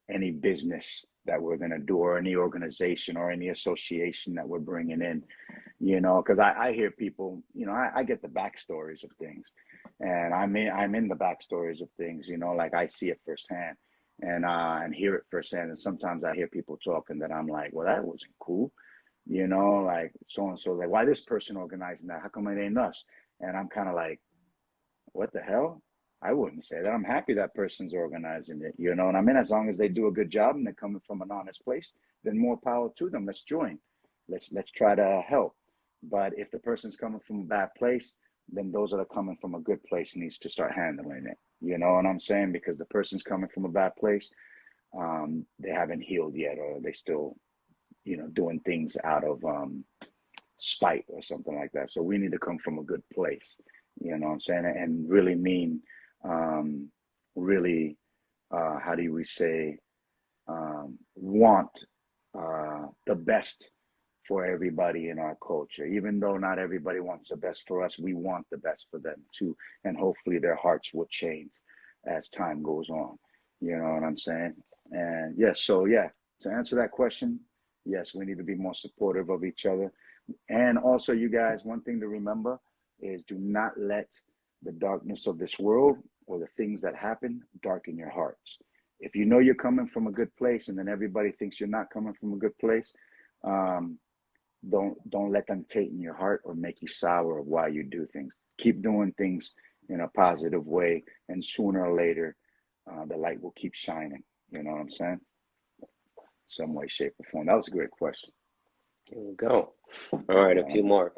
any business that we're going to do, or any organization or any association that we're bringing in. Because I hear people, I get the backstories of things, and I'm in the backstories of things, like I see it firsthand, and hear it firsthand. And sometimes I hear people talking that I'm like, well, that wasn't cool. Like so and so, like, why this person organizing that? How come it ain't us? And I'm kind of like, what the hell? I wouldn't say that. I'm happy that person's organizing it. You know what I mean? As long as they do a good job and they're coming from an honest place, then more power to them. Let's join. Let's try to help. But if the person's coming from a bad place, then those that are coming from a good place needs to start handling it. You know what I'm saying? Because the person's coming from a bad place, they haven't healed yet, or they still, doing things out of spite or something like that. So we need to come from a good place, you know what I'm saying? And really mean, really, how do we say, want the best for everybody in our culture. Even though not everybody wants the best for us, we want the best for them too. And hopefully their hearts will change as time goes on. You know what I'm saying? And yes, so yeah, to answer that question, yes, we need to be more supportive of each other. And also, you guys, one thing to remember is, do not let the darkness of this world or the things that happen darken your hearts. If you know you're coming from a good place, and then everybody thinks you're not coming from a good place, um, don't let them taint your heart or make you sour of why you do things. Keep doing things in a positive way, and sooner or later, the light will keep shining. You know what I'm saying? Some way, shape, or form. That was a great question. Here we go. All right, a Yeah. few more.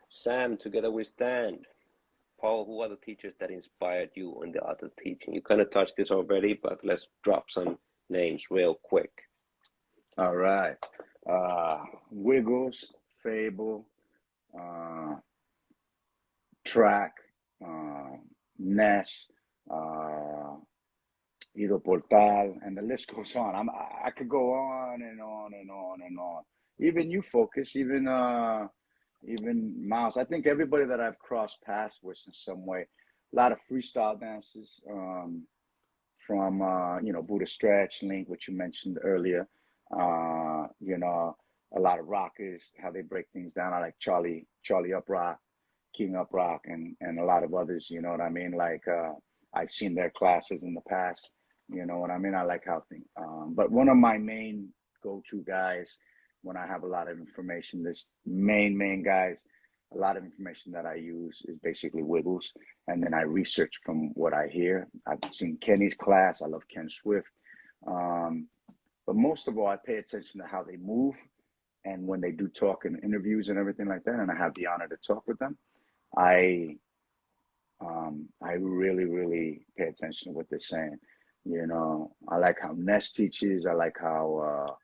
Sam, together we stand. Paul, who are the teachers that inspired you in the art of teaching? You kind of touched this already, but let's drop some names real quick. All right. Wiggles, Fable, Track, Ness, Ido Portal, and the list goes on. I could go on and on and on and on. Even you, Focus, even Miles. I think everybody that I've crossed paths with in some way. A lot of freestyle dances, from Buddha Stretch, Link, which you mentioned earlier. A lot of rockers, how they break things down. I like Charlie Uprock, King Uprock, and a lot of others. You know what I mean? Like, I've seen their classes in the past. You know what I mean? I like how things. But one of my main go-to guys when I have a lot of information, this main guys A lot of information that I use is basically wiggles, and then I research from what I hear. I've seen Kenny's class. I love Ken Swift. Um, but most of all, I pay attention to how they move, and when they do talk in interviews and everything like that, and I have the honor to talk with them, I I really, really pay attention to what they're saying. You know, I like how Ness teaches. I like how,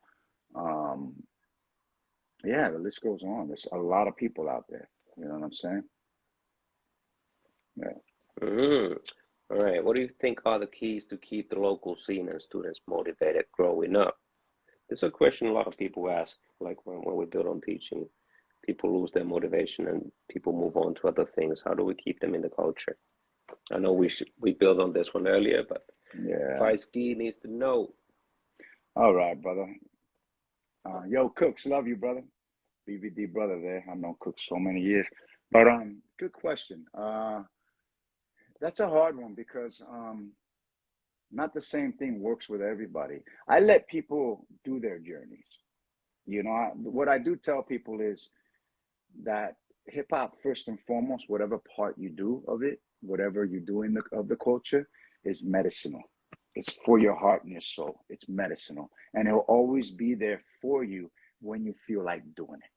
yeah, the list goes on. There's a lot of people out there. You know what I'm saying? Yeah. Mm-hmm. All right. What do you think are the keys to keep the local scene and students motivated growing up? It's a question a lot of people ask, like when we build on teaching, people lose their motivation and people move on to other things. How do we keep them in the culture? I know we built on this one earlier, but Yeah. Feisky needs to know. All right, brother. Yo, Cooks, love you, brother. BVD brother there. I've known Cooks so many years. But good question. That's a hard one because not the same thing works with everybody. I let people do their journeys. You know, what I do tell people is that hip hop, first and foremost, whatever part you do of it, whatever you do of the culture, is medicinal. It's for your heart and your soul. It's medicinal, and it'll always be there for you when you feel like doing it.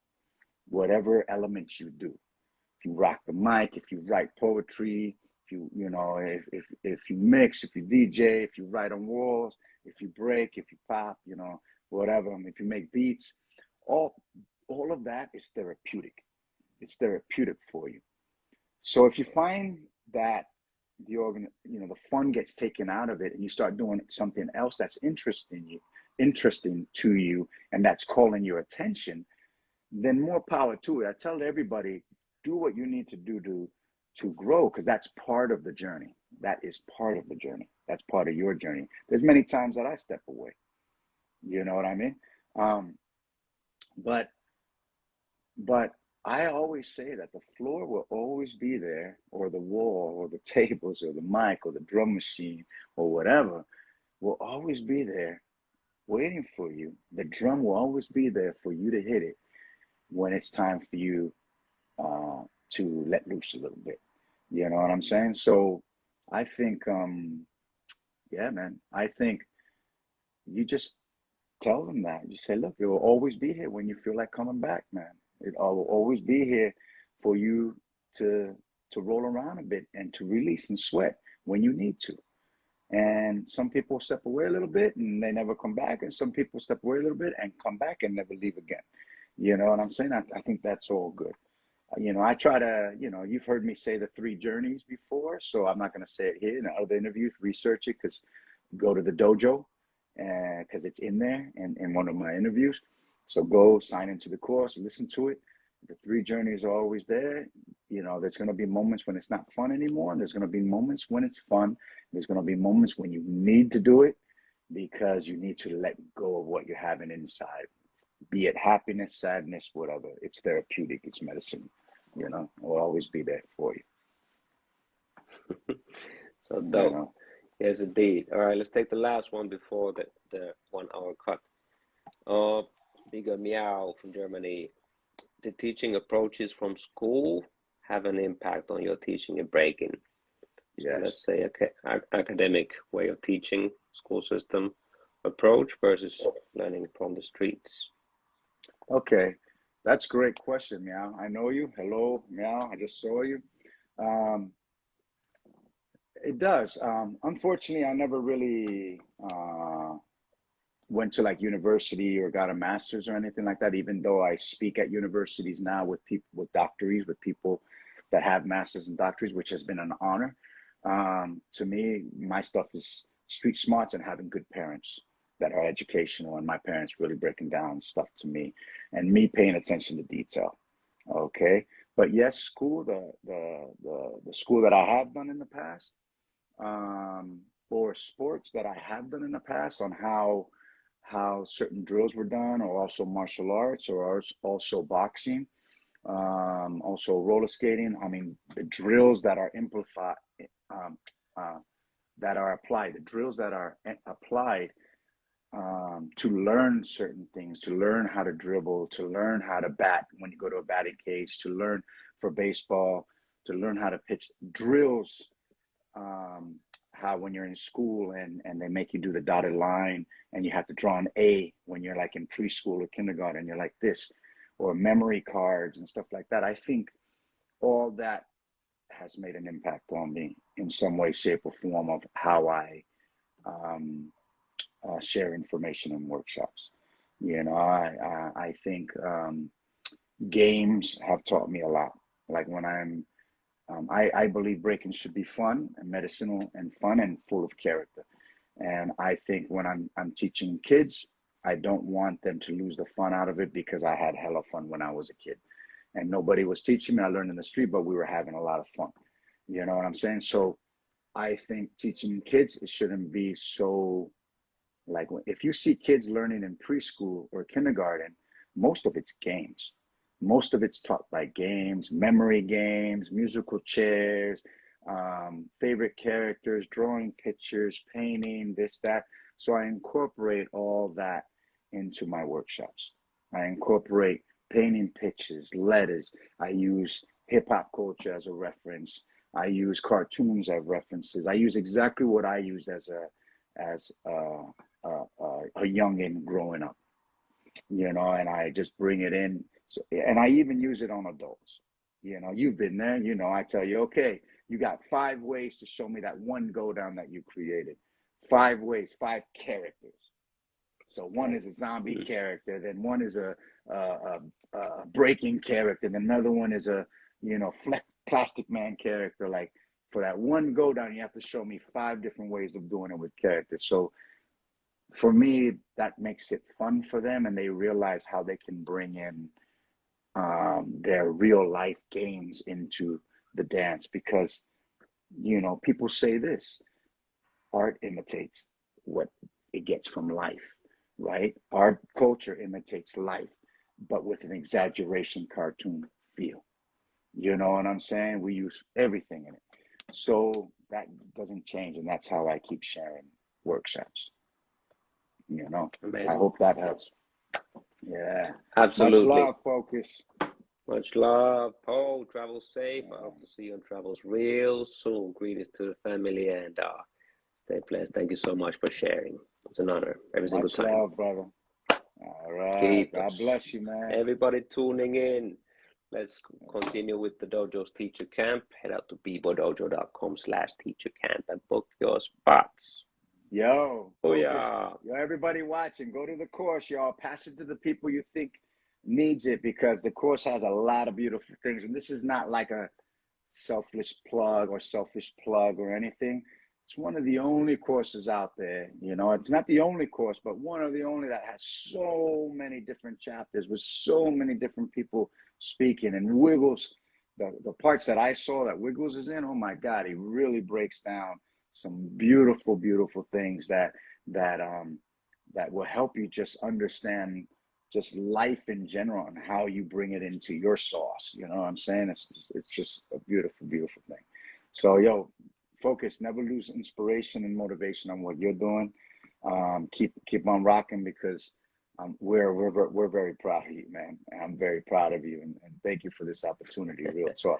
Whatever elements you do, if you rock the mic, if you write poetry, if you know, if you mix, if you DJ, if you write on walls, if you break, if you pop, you know, whatever. If you make beats, all all of that is therapeutic. It's therapeutic for you. So if you find that the fun gets taken out of it, and you start doing something else that's interesting to you, and that's calling your attention, then more power to it. I tell everybody, do what you need to do to grow, because that's part of the journey. That is part of the journey. That's part of your journey. There's many times that I step away. You know what I mean? Um, but but I always say that the floor will always be there, or the wall, or the tables, or the mic, or the drum machine, or whatever will always be there waiting for you. The drum will always be there for you to hit it when it's time for you uh, to let loose a little bit. You know what I'm saying? So I think, yeah, man, I think you just tell them that. You say, look, it will always be here when you feel like coming back, man. It will always be here for you to roll around a bit and to release and sweat when you need to. And some people step away a little bit and they never come back, and some people step away a little bit and come back and never leave again. You know what I'm saying? I think that's all good. You know, I try to, you've heard me say the three journeys before, so I'm not going to say it here. In other interviews, research it, because go to the dojo, and because it's in there in one of my interviews. So go sign into the course, listen to it. The three journeys are always there. You know, there's going to be moments when it's not fun anymore. And there's going to be moments when it's fun. There's going to be moments when you need to do it because you need to let go of what you're having inside, be it happiness, sadness, whatever. It's therapeutic. It's medicine. You know, it will always be there for you. So You dope. know. Yes, indeed. All right, let's take the last one before the 1 hour cut. Bigger Meow from Germany. The teaching approaches from school have an impact on your teaching and breaking. So Yes. let's say academic way of teaching, school system approach versus learning from the streets. Okay, that's a great question, Meow. I know you. Hello, Meow. I just saw you. Um, it does. Unfortunately, I never really went to like university or got a master's or anything like that, even though I speak at universities now with people with doctorates, with people that have masters and doctorates, which has been an honor. To me, my stuff is street smarts and having good parents that are educational, and my parents really breaking down stuff to me and me paying attention to detail. Okay. But yes, school, the school that I have done in the past, or sports that I have done in the past, on how certain drills were done, or also martial arts, or also boxing, also roller skating. I mean, the drills that are amplified, um, uh, that are applied, the drills that are applied to learn certain things, to learn how to dribble, to learn how to bat when you go to a batting cage, to learn for baseball, to learn how to pitch, drills, how when you're in school and they make you do the dotted line and you have to draw an A when you're like in preschool or kindergarten, you're like this, or memory cards and stuff like that. I think all that has made an impact on me in some way, shape, or form of how I share information in workshops. You know, I think games have taught me a lot. Like when I believe breaking should be fun and medicinal and fun and full of character. And I think when I'm teaching kids, I don't want them to lose the fun out of it, because I had hella fun when I was a kid. And nobody was teaching me. I learned in the street, but we were having a lot of fun. You know what I'm saying? So I think teaching kids, it shouldn't be so, like, if you see kids learning in preschool or kindergarten, most of it's games. Most of it's taught by games, memory games, musical chairs, favorite characters, drawing pictures, painting, this, that. So I incorporate all that into my workshops. I incorporate painting pictures, letters. I use hip hop culture as a reference. I use cartoons as references. I use exactly what I used as a youngin growing up, you know, and I just bring it in. So, and I even use it on adults. You know, you've been there, you know, I tell you, okay, you got 5 ways to show me that one go down that you created. 5 ways, 5 characters. So one is a zombie character, then one is a breaking character, then another one is a, you know, plastic man character. Like, for that one go down, you have to show me 5 different ways of doing it with characters. So for me, that makes it fun for them, and they realize how they can bring in their real life games into the dance. Because, you know, people say this, art imitates what it gets from life, right? Our culture imitates life, but with an exaggeration cartoon feel. You know what I'm saying? We use everything in it. So that doesn't change, and that's how I keep sharing workshops. You know, Amazing. I hope that helps. Yeah. Absolutely. Much love, Focus. Much love, Poe. Travel safe. I hope to see you on travels real soon. Greetings to the family, and stay blessed. Thank you so much for sharing. It's an honor every single Much time. love, brother. All right. God bless you, man. Everybody tuning in. Let's continue with the Dojo's Teacher Camp. Head out to bebodojo.com/teacher camp and book your spots. Yo, Oh, Focus. yeah. Yo, everybody watching, go to the course, y'all. Pass it to the people you think needs it, because the course has a lot of beautiful things. And this is not like a selfish plug or anything. It's one of the only courses out there. You know, it's not the only course, but one of the only that has so many different chapters with so many different people speaking. And Wiggles, the parts that I saw that Wiggles is in, oh my God, he really breaks down some beautiful, beautiful things that will help you just understand just life in general and how you bring it into your sauce. You know what I'm saying? It's just a beautiful, beautiful thing. So, yo, Focus, never lose inspiration and motivation on what you're doing. Keep on rocking, because we're very proud of you, man. And I'm very proud of you, and thank you for this opportunity. Real talk.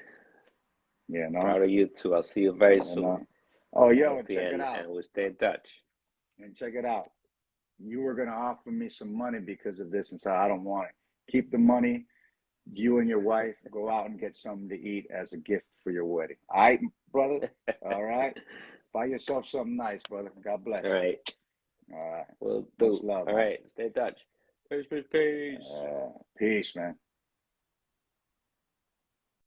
You know, Proud of you too. I'll see you very soon. Oh, yo, and check it out. And we'll stay in touch. And check it out. You were going to offer me some money because of this, and so I don't want it. Keep the money. You and your wife go out and get something to eat as a gift for your wedding. All right, brother? All right? Buy yourself something nice, brother. God bless. All right. All right. We'll do. Much love, All man. right. Stay in touch. Peace, peace, peace. Peace, man.